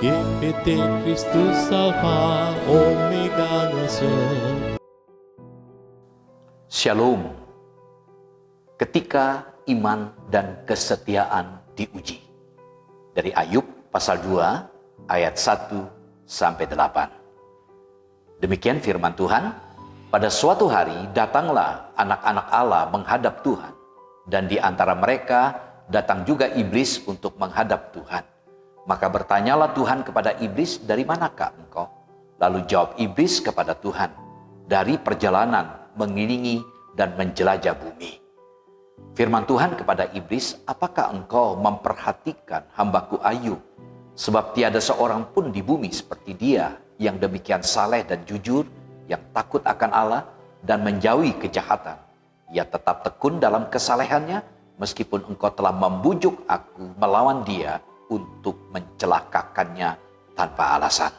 GPT Kristus Alfa Omega Shalom. Ketika iman dan kesetiaan diuji. Dari Ayub pasal 2 ayat 1 sampai 8. Demikian firman Tuhan. Pada suatu hari datanglah anak-anak Allah menghadap Tuhan, dan di antara mereka datang juga iblis untuk menghadap Tuhan. Maka bertanyalah Tuhan kepada iblis, dari manakah engkau? Lalu jawab iblis kepada Tuhan, dari perjalanan mengiringi dan menjelajah bumi. Firman Tuhan kepada iblis, apakah engkau memperhatikan hambaku Ayub? Sebab tiada seorang pun di bumi seperti dia, yang demikian saleh dan jujur, yang takut akan Allah dan menjauhi kejahatan. Ia tetap tekun dalam kesalehannya, meskipun engkau telah membujuk aku melawan dia, untuk mencelakakannya tanpa alasan.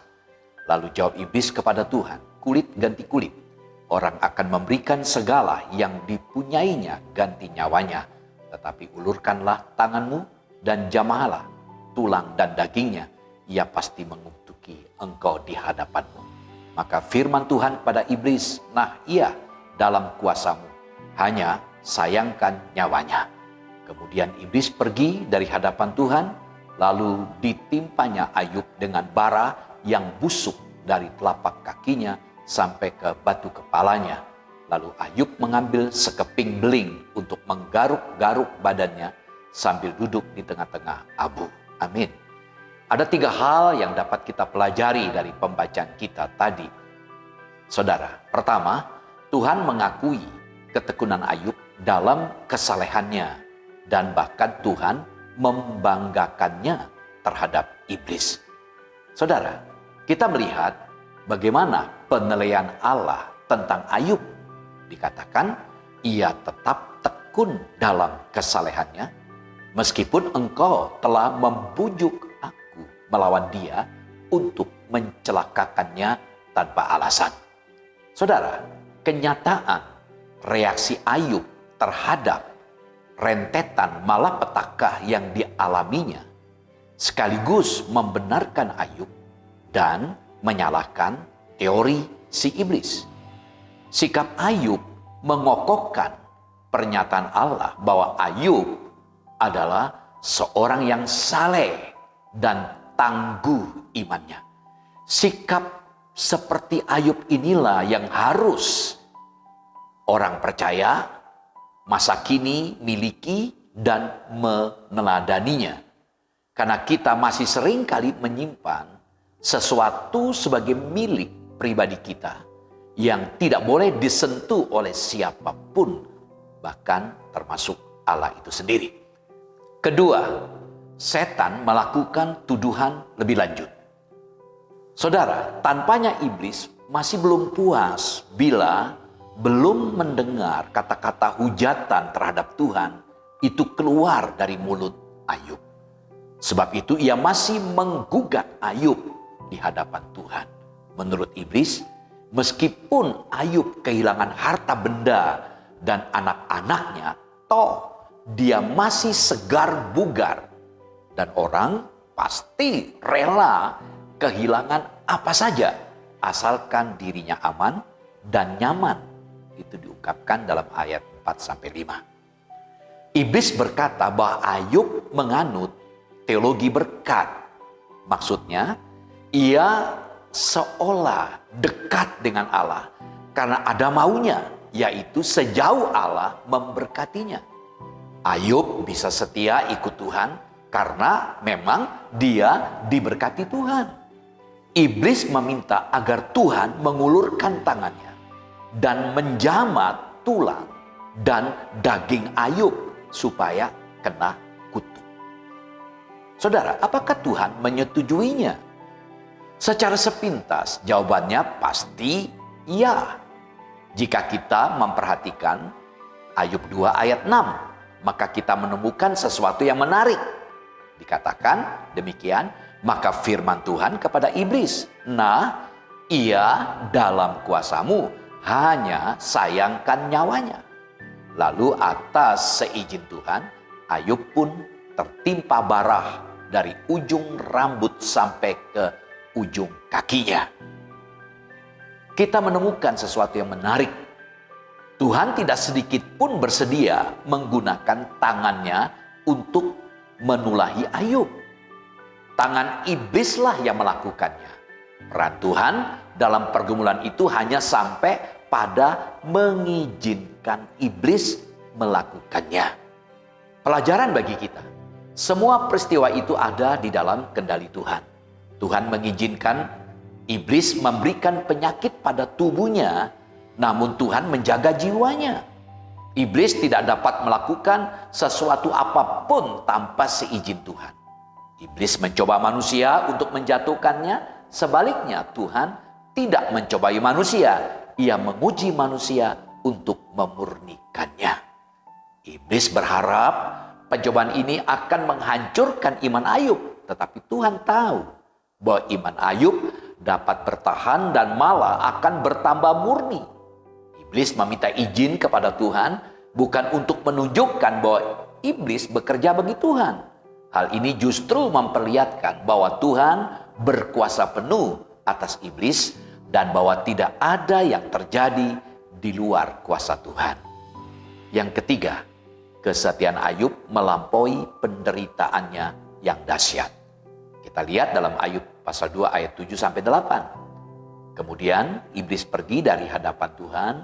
Lalu jawab iblis kepada Tuhan, kulit ganti kulit. Orang akan memberikan segala yang dipunyainya ganti nyawanya. Tetapi ulurkanlah tanganmu dan jamahalah tulang dan dagingnya. Ia pasti mengutuki engkau di hadapanmu. Maka firman Tuhan pada iblis, nah ia dalam kuasamu, hanya sayangkan nyawanya. Kemudian iblis pergi dari hadapan Tuhan. Lalu ditimpanya Ayub dengan bara yang busuk dari telapak kakinya sampai ke batu kepalanya. Lalu Ayub mengambil sekeping beling untuk menggaruk-garuk badannya sambil duduk di tengah-tengah abu. Amin. Ada 3 hal yang dapat kita pelajari dari pembacaan kita tadi. Saudara, pertama, Tuhan mengakui ketekunan Ayub dalam kesalehannya, dan bahkan Tuhan membanggakannya terhadap iblis. Saudara, kita melihat bagaimana penilaian Allah tentang Ayub. Dikatakan, ia tetap tekun dalam kesalehannya, meskipun engkau telah membujuk aku melawan dia untuk mencelakakannya tanpa alasan. Saudara, kenyataan reaksi Ayub terhadap rentetan malapetaka yang dialaminya sekaligus membenarkan Ayub dan menyalahkan teori si iblis. Sikap Ayub mengokohkan pernyataan Allah bahwa Ayub adalah seorang yang saleh dan tangguh imannya. Sikap seperti Ayub inilah yang harus orang percaya masa kini miliki dan meneladaninya. Karena kita masih sering kali menyimpan sesuatu sebagai milik pribadi kita yang tidak boleh disentuh oleh siapapun, bahkan termasuk Allah itu sendiri. Kedua, setan melakukan tuduhan lebih lanjut. Saudara, tampaknya iblis masih belum puas bila belum mendengar kata-kata hujatan terhadap Tuhan itu keluar dari mulut Ayub. Sebab itu ia masih menggugat Ayub di hadapan Tuhan. Menurut iblis, meskipun Ayub kehilangan harta benda dan anak-anaknya, toh dia masih segar bugar. Dan orang pasti rela kehilangan apa saja asalkan dirinya aman dan nyaman. Itu diungkapkan dalam ayat 4-5. Iblis berkata bahwa Ayub menganut teologi berkat. Maksudnya, ia seolah dekat dengan Allah karena ada maunya, yaitu sejauh Allah memberkatinya. Ayub bisa setia ikut Tuhan karena memang dia diberkati Tuhan. Iblis meminta agar Tuhan mengulurkan tangannya dan menjamat tulang dan daging Ayub supaya kena kutuk. Saudara, apakah Tuhan menyetujuinya? Secara sepintas jawabannya pasti iya. Jika kita memperhatikan Ayub 2 ayat 6, maka kita menemukan sesuatu yang menarik. Dikatakan demikian, maka firman Tuhan kepada iblis, nah ia dalam kuasamu, hanya sayangkan nyawanya. Lalu atas seizin Tuhan, Ayub pun tertimpa bara dari ujung rambut sampai ke ujung kakinya. Kita menemukan sesuatu yang menarik. Tuhan tidak sedikit pun bersedia menggunakan tangannya untuk menulahi Ayub. Tangan iblislah yang melakukannya. Peran Tuhan dalam pergumulan itu hanya sampai pada mengizinkan iblis melakukannya. Pelajaran bagi kita, semua peristiwa itu ada di dalam kendali Tuhan. Tuhan mengizinkan iblis memberikan penyakit pada tubuhnya, namun Tuhan menjaga jiwanya. Iblis tidak dapat melakukan sesuatu apapun tanpa seizin Tuhan. Iblis mencoba manusia untuk menjatuhkannya, sebaliknya Tuhan tidak mencobai manusia, ia menguji manusia untuk memurnikannya. Iblis berharap pencobaan ini akan menghancurkan iman Ayub, tetapi Tuhan tahu bahwa iman Ayub dapat bertahan dan malah akan bertambah murni. Iblis meminta izin kepada Tuhan bukan untuk menunjukkan bahwa iblis bekerja bagi Tuhan. Hal ini justru memperlihatkan bahwa Tuhan berkuasa penuh atas iblis dan bahwa tidak ada yang terjadi di luar kuasa Tuhan. Yang ketiga, kesetiaan Ayub melampaui penderitaannya yang dahsyat. Kita lihat dalam Ayub pasal 2 ayat 7-8. Kemudian iblis pergi dari hadapan Tuhan,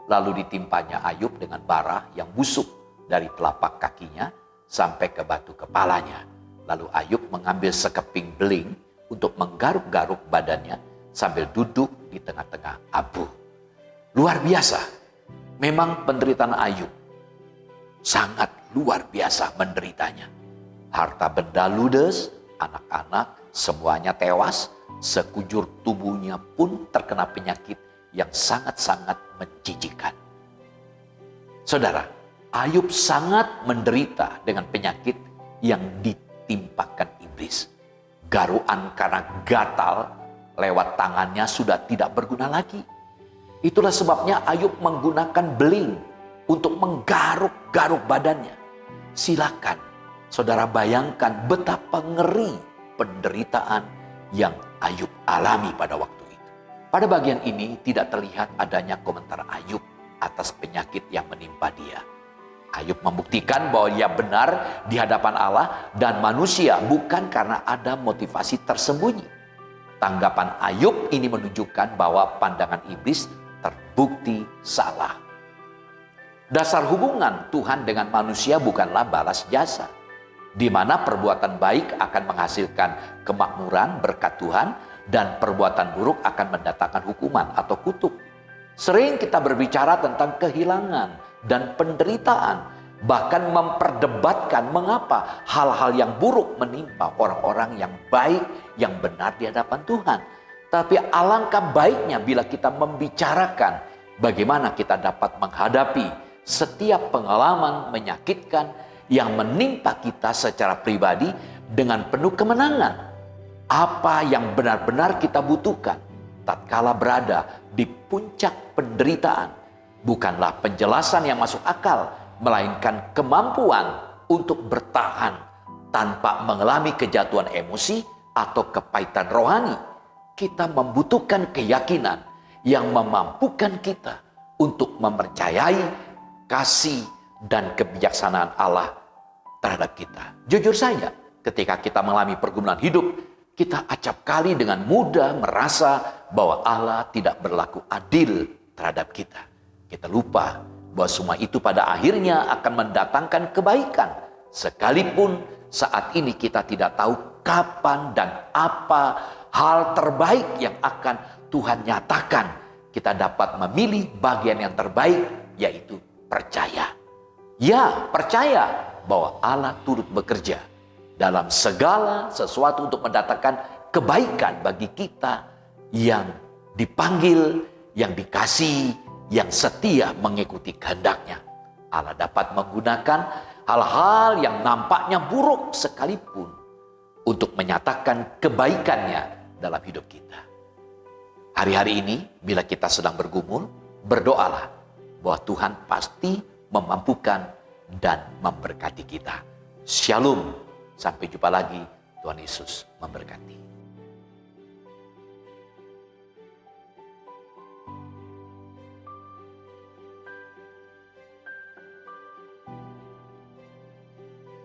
lalu ditimpanya Ayub dengan bara yang busuk dari telapak kakinya sampai ke batu kepalanya. Lalu Ayub mengambil sekeping beling untuk menggaruk-garuk badannya sambil duduk di tengah-tengah abu. Luar biasa. Memang penderitaan Ayub sangat luar biasa menderitanya. Harta benda ludes, anak-anak semuanya tewas, sekujur tubuhnya pun terkena penyakit yang sangat-sangat menjijikan. Saudara, Ayub sangat menderita dengan penyakit yang ditimpakan iblis. Garuan karena gatal lewat tangannya sudah tidak berguna lagi. Itulah sebabnya Ayub menggunakan beling untuk menggaruk-garuk badannya. Silakan saudara bayangkan betapa ngeri penderitaan yang Ayub alami pada waktu itu. Pada bagian ini tidak terlihat adanya komentar Ayub atas penyakit yang menimpa dia. Ayub membuktikan bahwa dia benar di hadapan Allah dan manusia bukan karena ada motivasi tersembunyi. Tanggapan Ayub ini menunjukkan bahwa pandangan iblis terbukti salah. Dasar hubungan Tuhan dengan manusia bukanlah balas jasa, di mana perbuatan baik akan menghasilkan kemakmuran berkat Tuhan dan perbuatan buruk akan mendatangkan hukuman atau kutuk. Sering kita berbicara tentang kehilangan dan penderitaan, bahkan memperdebatkan mengapa hal-hal yang buruk menimpa orang-orang yang baik, yang benar di hadapan Tuhan. Tapi alangkah baiknya bila kita membicarakan bagaimana kita dapat menghadapi setiap pengalaman menyakitkan yang menimpa kita secara pribadi dengan penuh kemenangan. Apa yang benar-benar kita butuhkan tatkala berada di puncak penderitaan bukanlah penjelasan yang masuk akal, melainkan kemampuan untuk bertahan tanpa mengalami kejatuhan emosi atau kepahitan rohani. Kita membutuhkan keyakinan yang memampukan kita untuk mempercayai kasih dan kebijaksanaan Allah terhadap kita. Jujur saja, ketika kita mengalami pergumulan hidup, kita acap kali dengan mudah merasa bahwa Allah tidak berlaku adil terhadap kita. Kita lupa bahwa semua itu pada akhirnya akan mendatangkan kebaikan. Sekalipun saat ini kita tidak tahu kapan dan apa hal terbaik yang akan Tuhan nyatakan, kita dapat memilih bagian yang terbaik, yaitu percaya. Ya, percaya bahwa Allah turut bekerja dalam segala sesuatu untuk mendatangkan kebaikan bagi kita yang dipanggil, yang dikasihi, yang setia mengikuti kehendaknya. Allah dapat menggunakan hal-hal yang nampaknya buruk sekalipun untuk menyatakan kebaikannya dalam hidup kita. Hari-hari ini bila kita sedang bergumul, berdoalah bahwa Tuhan pasti memampukan dan memberkati kita. Shalom, sampai jumpa lagi Tuhan Yesus memberkati.